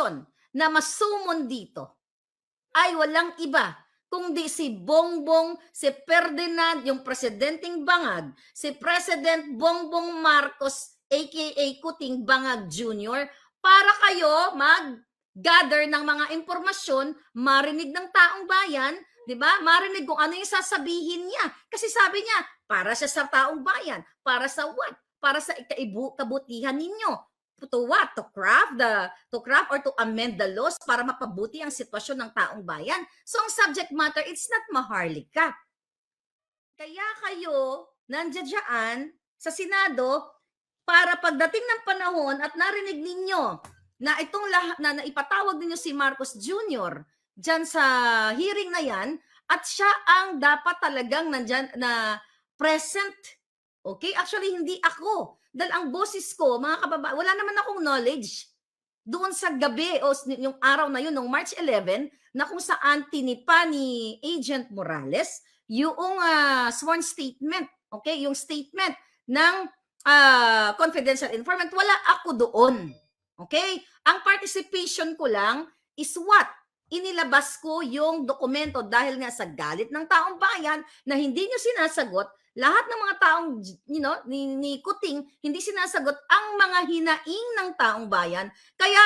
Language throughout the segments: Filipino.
person na masumon dito ay walang iba kundi si Bongbong, si Ferdinand, yung presidenteng bangag, si President Bongbong Marcos aka Kuting Bangag Jr. para kayo mag-gather ng mga impormasyon, marinig ng taong bayan, 'di ba? Marinig kung ano yung sasabihin niya. Kasi sabi niya, para siya sa taong bayan, para sa what? Para sa kabutihan ninyo. To what? To craft or to amend the laws para mapabuti ang sitwasyon ng taong bayan. So ang subject matter, it's not Maharlika. Kaya kayo nandiyan sa Senado para pagdating ng panahon at narinig ninyo na itong lahat na ipatawag ninyo si Marcos Jr. diyan sa hearing na yan at siya ang dapat talagang nandiyan na present. Okay? Actually, hindi ako. Dahil ang boses ko, mga kababayan, wala naman akong knowledge doon sa gabi o yung araw na yun, noong March 11, na kung saan tinipa ni Agent Morales yung sworn statement, okay? Yung statement ng confidential informant, wala ako doon. Okay? Ang participation ko lang is what? Inilabas ko yung dokumento dahil nga sa galit ng taong bayan na hindi nyo sinasagot, lahat ng mga taong, ni Kuting, hindi sinasagot ang mga hinaing ng taong bayan. Kaya,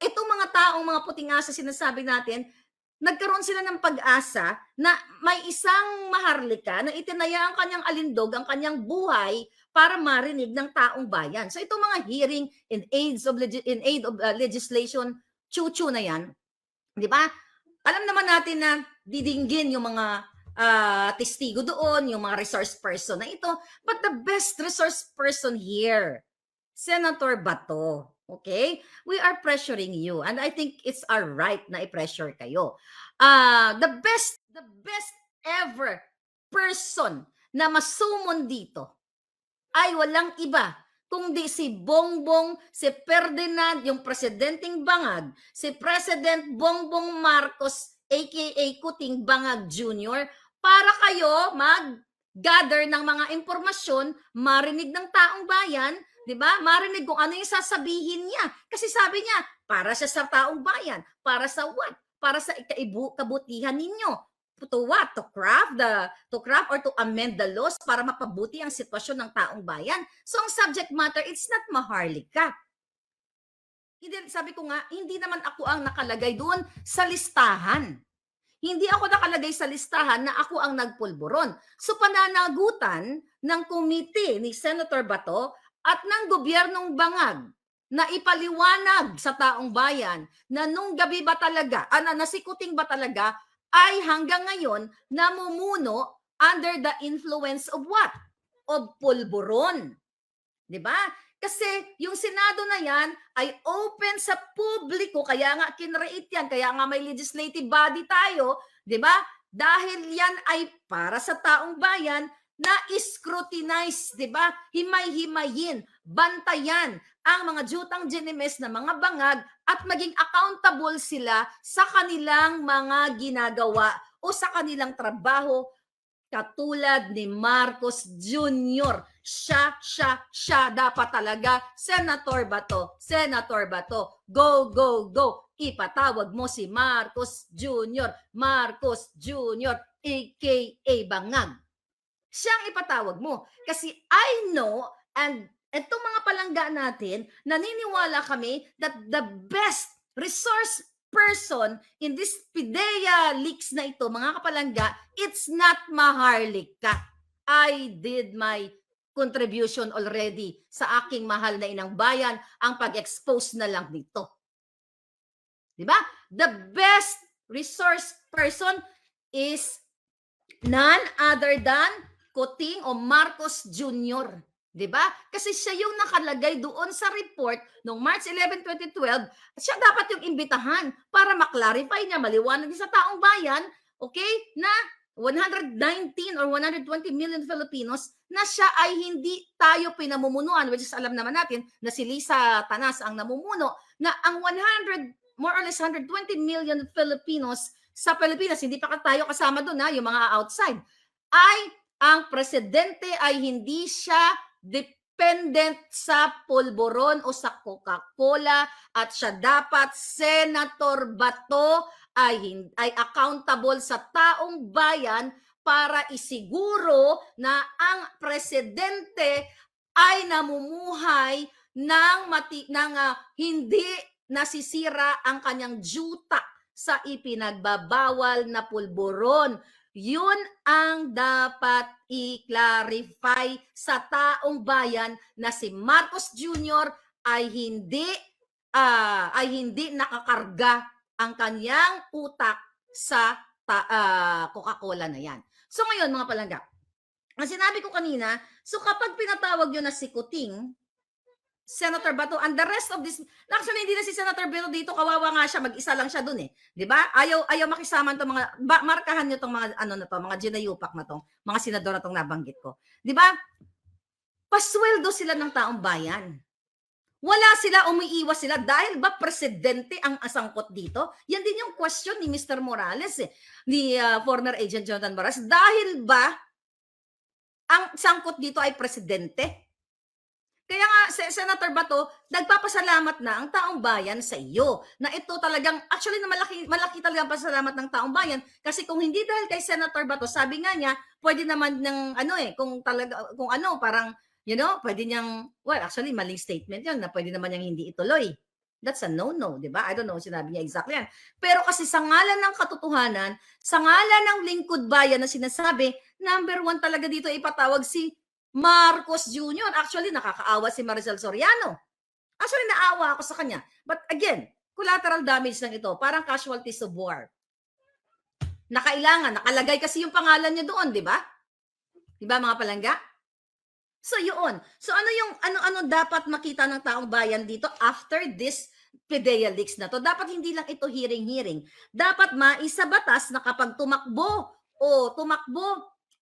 itong mga taong mga puting asa sinasabi natin, nagkaroon sila ng pag-asa na may isang Maharlika na itinaya ang kanyang alindog, ang kanyang buhay para marinig ng taong bayan. So itong mga hearing in aid of legislation, chuchu na yan, di ba? Alam naman natin na didinggin yung mga testigo doon, yung mga resource person na ito. But the best resource person here, Senator Bato. Okay? We are pressuring you. And I think it's our right na i-pressure kayo. The best ever person na masumon dito ay walang iba kundi si Bongbong, si Ferdinand, yung presidenteng bangag, si President Bongbong Marcos aka Kuting Bangag Jr. para kayo mag-gather ng mga impormasyon, marinig ng taong bayan, 'di ba? Marinig kung ano yung sasabihin niya. Kasi sabi niya, para siya sa taong bayan, para sa what? Para sa kabutihan ninyo. To what? To craft or to amend the laws para mapabuti ang sitwasyon ng taong bayan. So ang subject matter, it's not Maharlika. Hindi, sabi ko nga, hindi naman ako ang nakalagay doon sa listahan. Hindi ako nakalagay sa listahan na ako ang nagpulburon. So pananagutan ng komite ni Senator Bato at ng gobyernong bangag na ipaliwanag sa taong bayan na nung gabi ba talaga, na si Kuting ba talaga ay hanggang ngayon namumuno under the influence of what? Of pulburon. 'Di ba? Kasi yung Senado na yan ay open sa publiko, kaya nga kinreate yan, kaya nga may legislative body tayo, 'di ba? Dahil yan ay para sa taong bayan na scrutinize, 'di ba? Himay-himayin, bantayan ang mga jutang ginimes na mga bangag at maging accountable sila sa kanilang mga ginagawa o sa kanilang trabaho katulad ni Marcos Jr. Siya dapat talaga, Senator Bato, go, go, go. Ipatawag mo si Marcos Jr., aka Bangag. Siyang ipatawag mo. Kasi I know, and itong mga palangga natin, naniniwala kami that the best resource person in this PIDEA leaks na ito, mga kapalangga, it's not Maharlika. I did my contribution already sa aking mahal na inang bayan, ang pag-expose na lang nito. Diba? The best resource person is none other than Kuting o Marcos Jr. Diba? Kasi siya yung nakalagay doon sa report noong March 11, 2012, siya dapat yung imbitahan para maklarify niya, maliwanag niya sa taong bayan, okay, na 119 or 120 million Filipinos na siya ay hindi tayo pinamumunuan, which is alam naman natin na si Lisa Tanas ang namumuno, na ang more or less 120 million Filipinos sa Pilipinas, hindi pa tayo kasama doon, yung mga outside, ay ang presidente ay hindi siya pendant sa pulburon o sa Coca-Cola at siya dapat, Senator Bato, ay accountable sa taong bayan para isiguro na ang presidente ay namumuhay ng hindi nasisira ang kanyang juta sa ipinagbabawal na pulburon. Yun ang dapat i-clarify sa taong bayan na si Marcos Jr. ay hindi nakakarga ang kanyang utak sa Coca-Cola na yan. So ngayon mga palangga, ang sinabi ko kanina, so kapag pinatawag nyo na si Kuting, Senator Bato, and the rest of this, actually hindi na si Senator Bato dito, kawawa nga siya, mag-isa lang siya dun eh. 'Di ba? Ayaw makisama tong mga markahan niyo tong mga mga ginayupak na tong, mga senador na tong nabanggit ko. 'Di ba? Pasweldo sila ng taong bayan. Wala sila, umiiwas sila dahil ba presidente ang asangkot dito? Yan din yung question ni Mr. Morales ni former agent Jonathan Morales. Dahil ba ang sangkot dito ay presidente? Kaya nga, Senator Bato, nagpapasalamat na ang taong bayan sa iyo. Na ito talagang, actually na malaki talaga ang pasalamat ng taong bayan. Kasi kung hindi dahil kay Senator Bato, sabi nga niya, pwede naman ng parang, pwede niyang, well, actually, maling statement yun, na pwede naman niyang hindi ituloy. That's a no-no, di ba? I don't know, sinabi niya exactly yan. Pero kasi sa ngalan ng katotohanan, sa ngalan ng lingkod bayan na sinasabi, number one talaga dito ipatawag si Marcos Jr. Actually, nakakaawa si Maricel Soriano. Actually, naawa ako sa kanya. But again, collateral damage lang ito. Parang casualties of war. Nakalagay kasi yung pangalan niya doon, di ba? Di ba mga palangga? So yun. So ano dapat makita ng taong bayan dito after this PDEA leaks na to? Dapat hindi lang ito hearing. Dapat maisabatas na kapag tumakbo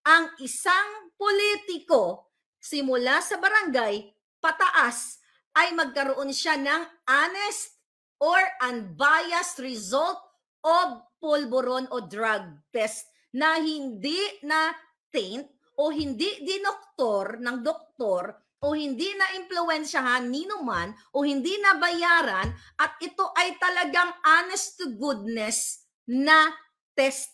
ang isang politiko simula sa barangay pataas ay magkaroon siya ng honest or unbiased result of pulburon o drug test na hindi na taint o hindi dinoktor ng doktor o hindi na impluwensyahan nino man o hindi na bayaran at ito ay talagang honest to goodness na test